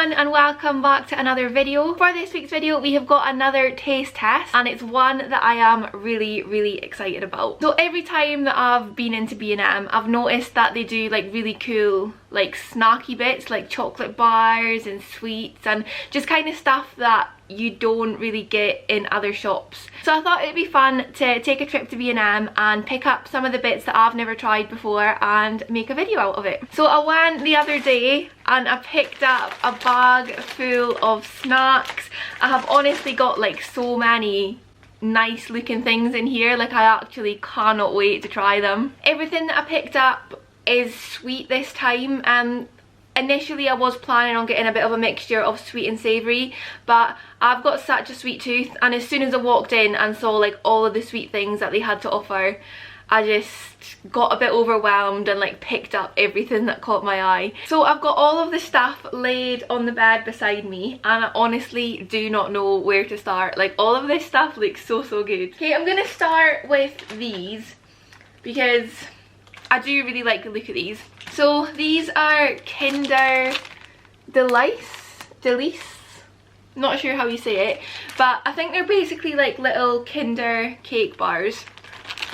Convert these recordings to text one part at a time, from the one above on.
everyone and welcome back to another video. For this week's video we have got another taste test and it's one that I am really excited about. So every time that I've been into B&M I've noticed that they do like really cool like snacky bits like chocolate bars and sweets and just kind of stuff that you don't really get in other shops. So I thought it'd be fun to take a trip to B&M and pick up some of the bits that I've never tried before and make a video out of it. So I went the other day and I picked up a bag full of snacks. I have honestly got like so many nice looking things in here, like I actually cannot wait to try them. Everything that I picked up is sweet this time. Initially I was planning on getting a bit of a mixture of sweet and savoury, but I've got such a sweet tooth and as soon as I walked in and saw like all of the sweet things that they had to offer, I just got a bit overwhelmed and like picked up everything that caught my eye. So I've got all of the stuff laid on the bed beside me and I honestly do not know where to start. Like all of this stuff looks so good. Okay, I'm gonna start with these because I do really like the look of these. So these are Kinder Delice, not sure how you say it, but I think they're basically like little Kinder cake bars.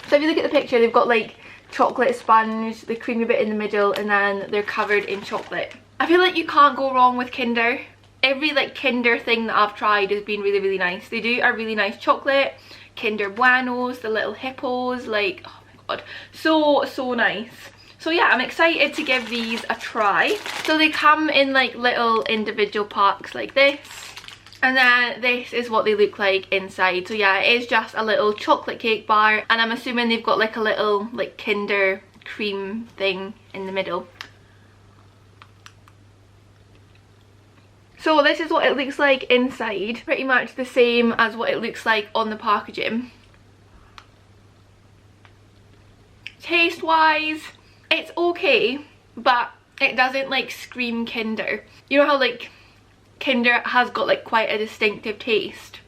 So if you look at the picture, they've got like chocolate sponge, the creamy bit in the middle, and then they're covered in chocolate. I feel like you can't go wrong with Kinder. Every like Kinder thing that I've tried has been really nice. They do a really nice chocolate, Kinder Buenos, the little hippos, like oh my god, so nice. So yeah, I'm excited to give these a try. So they come in like little individual packs like this. And then this is what they look like inside. So yeah, it is just a little chocolate cake bar. And I'm assuming they've got like a little like Kinder cream thing in the middle. So this is what it looks like inside. Pretty much the same as what it looks like on the packaging. Taste wise, it's okay, but it doesn't like scream Kinder. You know how like Kinder has got like quite a distinctive taste?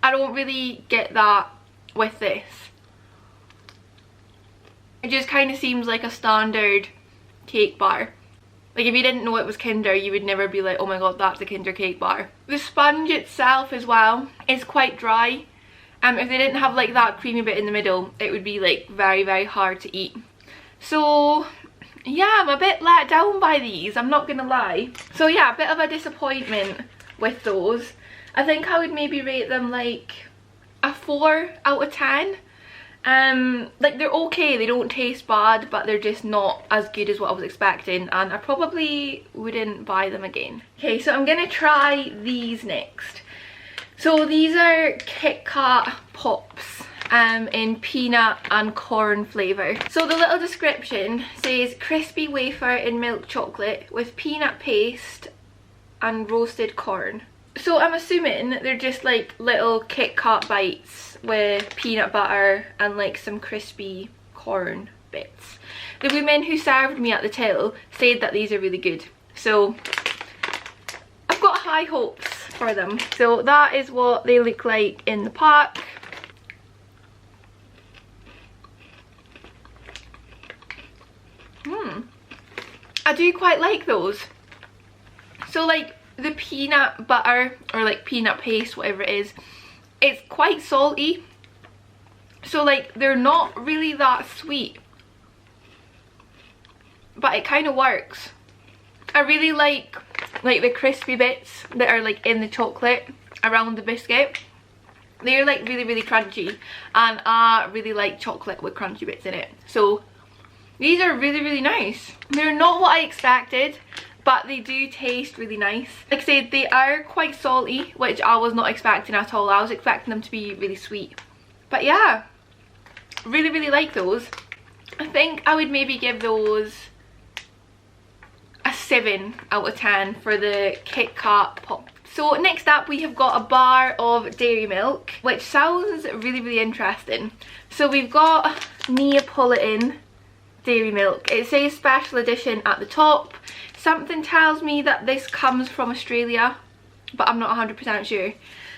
I don't really get that with this. It just kind of seems like a standard cake bar. Like if you didn't know it was Kinder, you would never be like, oh my god, that's a Kinder cake bar. The sponge itself as well is quite dry. If they didn't have like that creamy bit in the middle, it would be like very hard to eat. So yeah, I'm a bit let down by these, I'm not gonna lie. So yeah, a bit of a disappointment with those. I think I would maybe rate them like a 4 out of 10. Like they're okay, they don't taste bad, but they're just not as good as what I was expecting and I probably wouldn't buy them again. Okay, so I'm gonna try these next. So these are Kitkat Pops in peanut and corn flavour. So the little description says crispy wafer in milk chocolate with peanut paste and roasted corn. So I'm assuming they're just like little Kit Kat bites with peanut butter and like some crispy corn bits. The woman who served me at the till said that these are really good. So I've got high hopes for them. So that is what they look like in the pack. I do quite like those. So like the peanut butter or like peanut paste, whatever it is, it's quite salty. So like they're not really that sweet, but it kind of works. I really like the crispy bits that are like in the chocolate around the biscuit. They're like really crunchy and I really like chocolate with crunchy bits in it. So these are really nice. They're not what I expected, but they do taste really nice. Like I said, they are quite salty, which I was not expecting at all. I was expecting them to be really sweet. But yeah, really like those. I think I would maybe give those a 7 out of 10 for the Kitkat Pop. So next up we have got a bar of dairy milk, which sounds really interesting. So we've got Neapolitan dairy milk. It says special edition at the top. Something tells me that this comes from Australia, but I'm not 100% sure.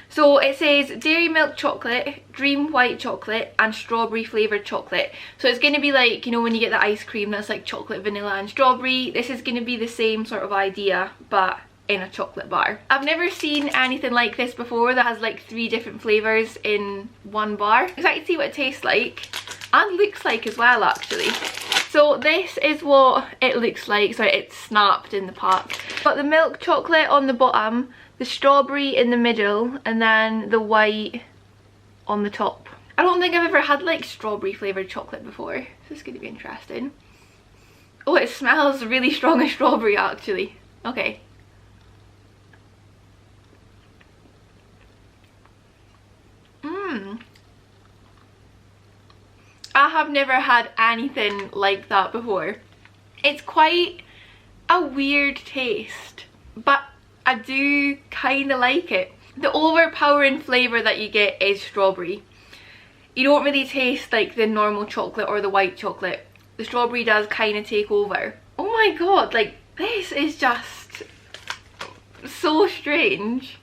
So it says dairy milk chocolate, dream white chocolate and strawberry flavoured chocolate. So it's going to be like, you know, when you get the ice cream that's like chocolate, vanilla and strawberry. This is going to be the same sort of idea, but in a chocolate bar. I've never seen anything like this before that has like 3 different flavours in one bar. Excited to see what it tastes like and looks like as well actually. So this is what it looks like. Sorry, it's snapped in the pack. Got the milk chocolate on the bottom, the strawberry in the middle, and then the white on the top. I don't think I've ever had like strawberry flavoured chocolate before. This is going to be interesting. Oh, it smells really strong of strawberry actually. Okay. I have never had anything like that before. It's quite a weird taste, but I do kind of like it. The overpowering flavour that you get is strawberry. You don't really taste like the normal chocolate or the white chocolate. The strawberry does kind of take over. Oh my god, like this is just so strange.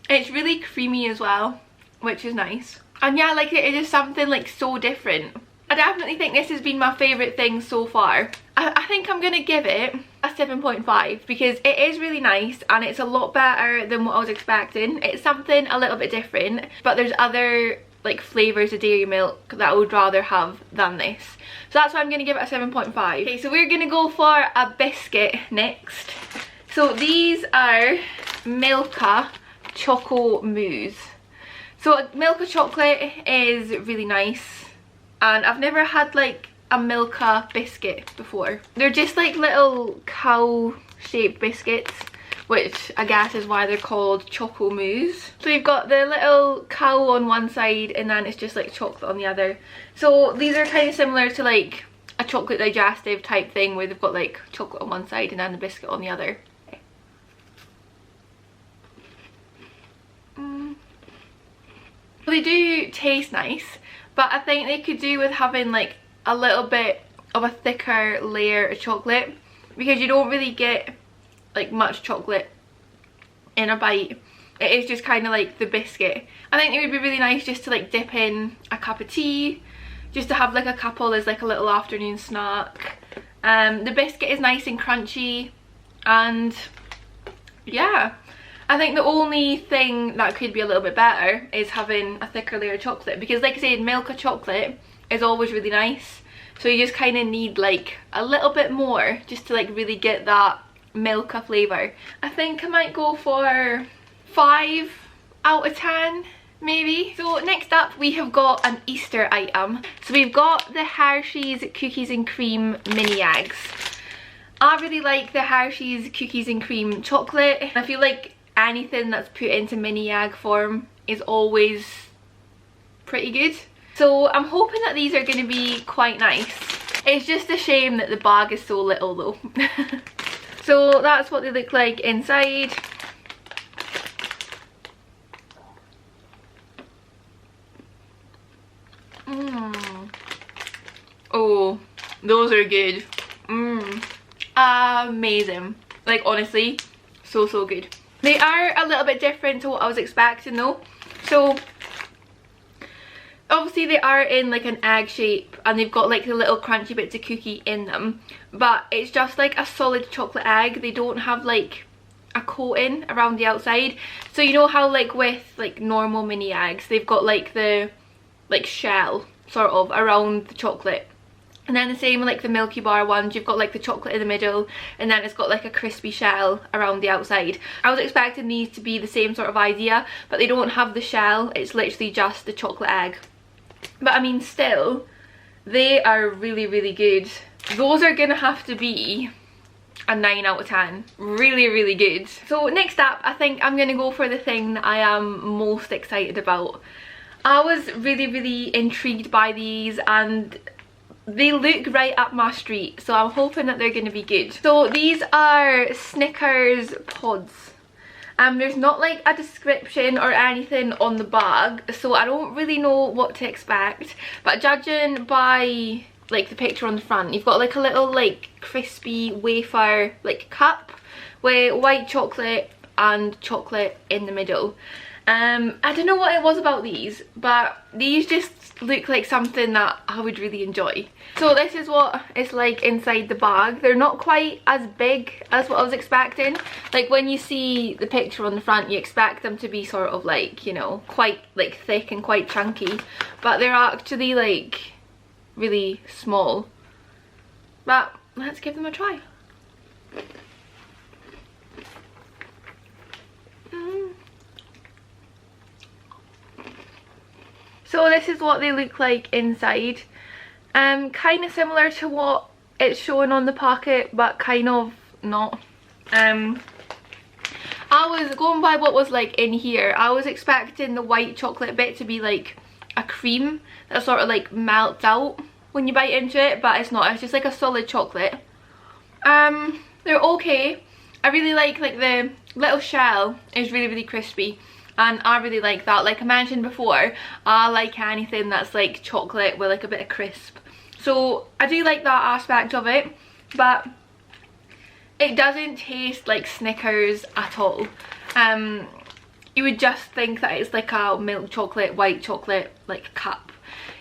It's really creamy as well, which is nice. And yeah, like it is something like so different. I definitely think this has been my favourite thing so far. I think I'm going to give it a 7.5 because it is really nice and it's a lot better than what I was expecting. It's something a little bit different, but there's other like flavours of dairy milk that I would rather have than this. So that's why I'm going to give it a 7.5. Okay, so we're going to go for a biscuit next. So these are Milka Choco Mousse. So Milka chocolate is really nice and I've never had like a Milka biscuit before. They're just like little cow shaped biscuits, which I guess is why they're called Choco Mousse. So you've got the little cow on one side and then it's just like chocolate on the other. So these are kind of similar to like a chocolate digestive type thing where they've got like chocolate on one side and then the biscuit on the other. They do taste nice, but I think they could do with having like a little bit of a thicker layer of chocolate because you don't really get like much chocolate in a bite. It is just kind of like the biscuit. I think it would be really nice just to like dip in a cup of tea, just to have like a couple as like a little afternoon snack. The biscuit is nice and crunchy and yeah. I think the only thing that could be a little bit better is having a thicker layer of chocolate because like I said, Milka chocolate is always really nice, so you just kind of need like a little bit more just to like really get that Milka flavour. I think I might go for 5 out of 10 maybe. So next up we have got an Easter item. So we've got the Hershey's Cookies and Cream mini eggs. I really like the Hershey's Cookies and Cream chocolate. I feel like anything that's put into mini egg form is always pretty good. So I'm hoping that these are going to be quite nice. It's just a shame that the bag is so little though. So that's what they look like inside. Oh, those are good. Amazing. Like honestly, so good. They are a little bit different to what I was expecting though. So obviously they are in like an egg shape and they've got like the little crunchy bits of cookie in them, but it's just like a solid chocolate egg. They don't have like a coating around the outside. So you know how like with like normal mini eggs they've got like the like shell sort of around the chocolate, and then the same with like the Milky Bar ones, you've got like the chocolate in the middle and then it's got like a crispy shell around the outside. I was expecting these to be the same sort of idea, but they don't have the shell, it's literally just the chocolate egg. But I mean still, they are really good. Those are gonna have to be a 9 out of 10. Really good. So next up, I think I'm gonna go for the thing that I am most excited about. I was really intrigued by these and they look right up my street, so I'm hoping that they're going to be good. So these are Snickers Pods. There's not like a description or anything on the bag, so I don't really know what to expect, but judging by like the picture on the front, you've got like a little like crispy wafer like cup with white chocolate and chocolate in the middle. I don't know what it was about these, but these just look like something that I would really enjoy. So this is what it's like inside the bag. They're not quite as big as what I was expecting. Like when you see the picture on the front, you expect them to be sort of like, you know, quite like thick and quite chunky, but they're actually like really small. But let's give them a try. So this is what they look like inside. Kind of similar to what it's showing on the packet, but kind of not. I was going by what was like in here. I was expecting the white chocolate bit to be like a cream that sort of like melts out when you bite into it, but it's not. It's just like a solid chocolate. They're okay. I really like the little shell is really crispy, and I really like that. Like I mentioned before, I like anything that's like chocolate with like a bit of crisp, so I do like that aspect of it, but it doesn't taste like Snickers at all. You would just think that it's like a milk chocolate, white chocolate like cup.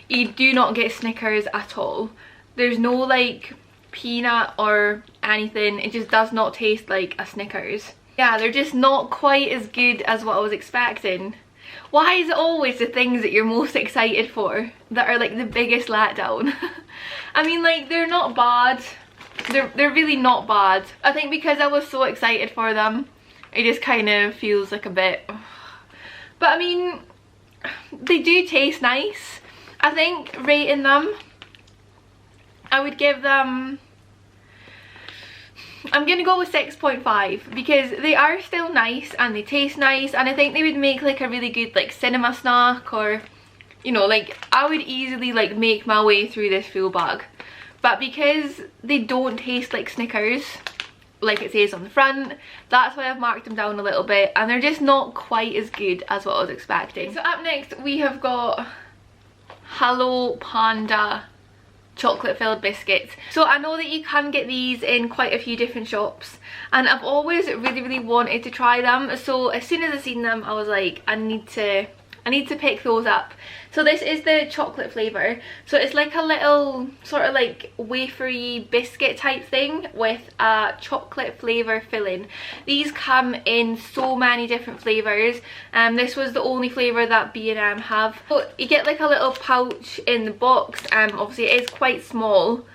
You do not get Snickers at all. There's no like peanut or anything. It just does not taste like a Snickers. Yeah, they're just not quite as good as what I was expecting. Why is it always the things that you're most excited for that are like the biggest letdown? I mean, like, they're not bad. They're really not bad. I think because I was so excited for them, it just kind of feels like a bit. But I mean, they do taste nice. I think rating them, I would give them, I'm gonna go with 6.5 because they are still nice and they taste nice, and I think they would make like a really good like cinema snack, or you know, like I would easily like make my way through this full bag. But because they don't taste like Snickers, like it says on the front, that's why I've marked them down a little bit, and they're just not quite as good as what I was expecting. So up next we have got Hello Panda chocolate filled biscuits. So I know that you can get these in quite a few different shops, and I've always really wanted to try them. So as soon as I seen them, I was like, I need to pick those up. So this is the chocolate flavour. So it's like a little sort of like wafery biscuit type thing with a chocolate flavour filling. These come in so many different flavours, and this was the only flavour that B&M have. So you get like a little pouch in the box, obviously it is quite small,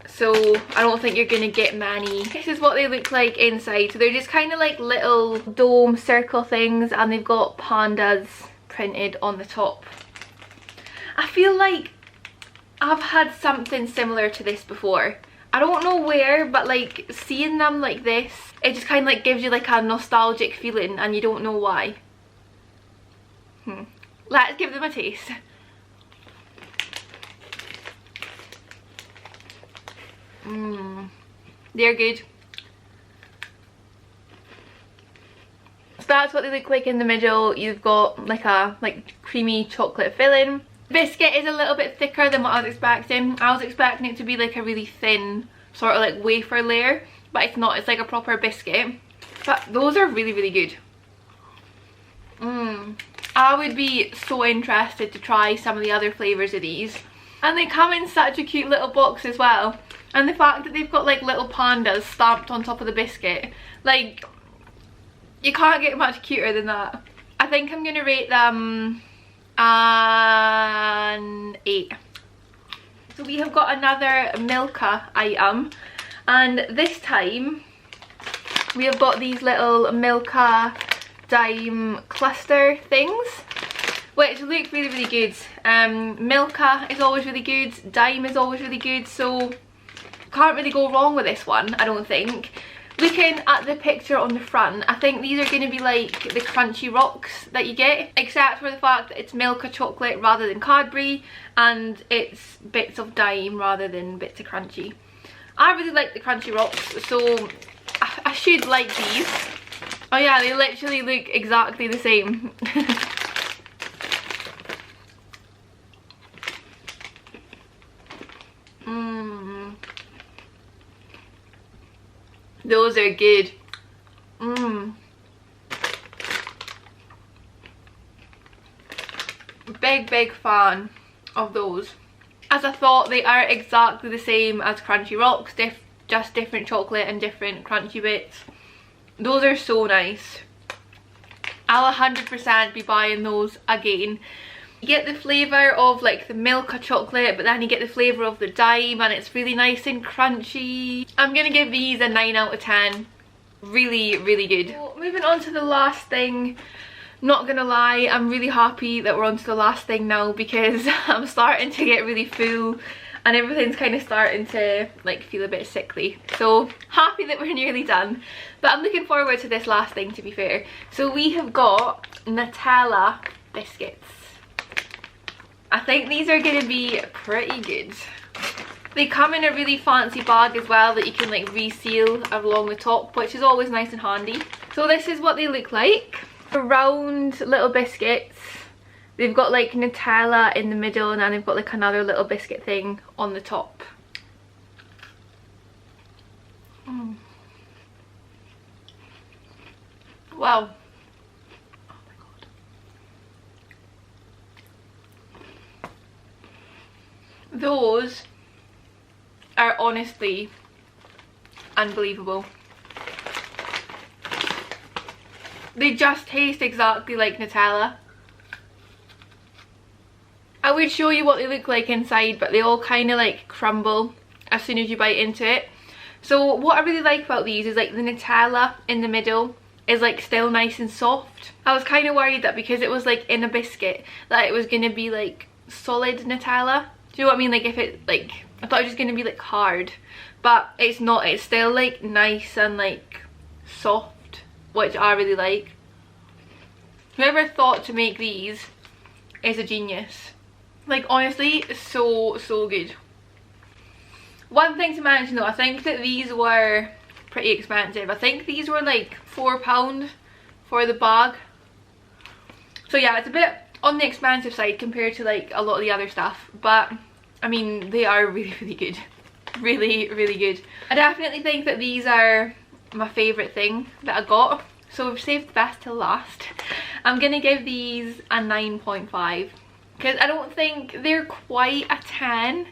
so I don't think you're gonna get many. This is what they look like inside. So they're just kind of like little dome circle things, and they've got pandas printed on the top. I feel like I've had something similar to this before. I don't know where, but like seeing them like this, it just kind of like gives you like a nostalgic feeling, and you don't know why. Let's give them a taste. They're good. So that's what they look like in the middle. You've got like a creamy chocolate filling. The biscuit is a little bit thicker than what I was expecting. I was expecting it to be like a really thin sort of like wafer layer, but it's not. It's like a proper biscuit. But those are really good. I would be so interested to try some of the other flavours of these. And they come in such a cute little box as well. And the fact that they've got like little pandas stamped on top of the biscuit, like, you can't get much cuter than that. I think I'm gonna rate them an 8. So we have got another Milka item, and this time we have got these little Milka dime cluster things, which look really good. Milka is always really good, dime is always really good, so can't really go wrong with this one, I don't think. Looking at the picture on the front, I think these are going to be like the crunchy rocks that you get, except for the fact that it's Milka chocolate rather than Cadbury, and it's bits of dime rather than bits of crunchy. I really like the crunchy rocks, so I should like these. Oh yeah, they literally look exactly the same. Those are good. big fan of those, as I thought they are exactly the same as Crunchy Rocks, just different chocolate and different crunchy bits. Those are so nice. I'll 100% be buying those again. You get the flavour of like the Milka chocolate, but then you get the flavour of the dime, and it's really nice and crunchy. I'm gonna give these a 9 out of 10. Really, really good. So, moving on to the last thing. Not gonna lie, I'm really happy that we're on to the last thing now, because I'm starting to get really full and everything's kind of starting to like feel a bit sickly. So happy that we're nearly done, but I'm looking forward to this last thing, to be fair. So we have got Nutella Biscuits. I think these are going to be pretty good. They come in a really fancy bag as well that you can like reseal along the top, which is always nice and handy. So this is what they look like. Round little biscuits. They've got like Nutella in the middle, and then they've got like another little biscuit thing on the top. Wow. Oh my god. Those are honestly unbelievable. They just taste exactly like Nutella. I would show you what they look like inside, but they all kind of like crumble as soon as you bite into it. So what I really like about these is like the Nutella in the middle is like still nice and soft. I was kind of worried that because it was like in a biscuit that it was going to be like solid Nutella. Do you know what I mean? Like if it like, I thought it was going to be like hard, but it's not. It's still like nice and like soft, which I really like. Whoever thought to make these is a genius. Like honestly, so good. One thing to mention though, I think that these were pretty expensive. I think these were like £4 for the bag. So yeah, it's a bit on the expensive side compared to like a lot of the other stuff, but I mean they are really good. Really good. I definitely think that these are my favourite thing that I got, so we've saved the best till last. I'm gonna give these a 9.5 because I don't think they're quite a 10,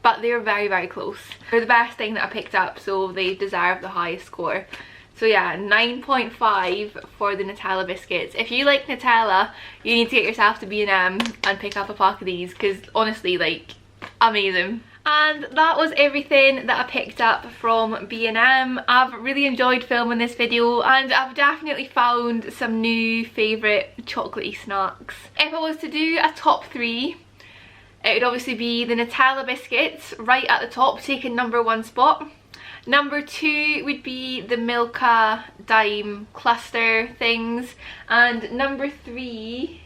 but they're very close. They're the best thing that I picked up, so they deserve the highest score. So yeah, 9.5 for the Nutella biscuits. If you like Nutella, you need to get yourself to B&M and pick up a pack of these, because honestly, like, amazing. And that was everything that I picked up from B&M. I've really enjoyed filming this video, and I've definitely found some new favourite chocolatey snacks. If I was to do a top 3, it would obviously be the Nutella biscuits right at the top, taking #1 spot. Number 2 would be the Milka dime cluster things, and number 3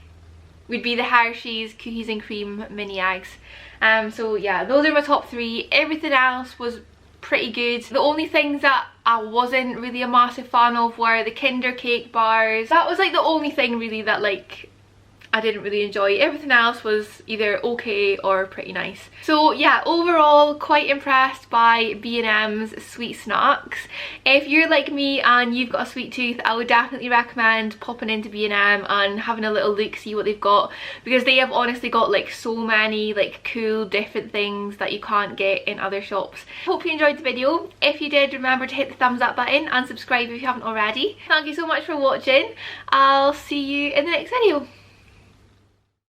would be the Hershey's cookies and cream mini eggs. So yeah, those are my top 3. Everything else was pretty good. The only things that I wasn't really a massive fan of were the Kinder cake bars. That was like the only thing really that like I didn't really enjoy. Everything else was either okay or pretty nice. So yeah, overall quite impressed by B&M's sweet snacks. If you're like me and you've got a sweet tooth, I would definitely recommend popping into B&M and having a little look, see what they've got, because they have honestly got like so many like cool different things that you can't get in other shops. Hope you enjoyed the video. If you did, remember to hit the thumbs up button and subscribe if you haven't already. Thank you so much for watching. I'll see you in the next video.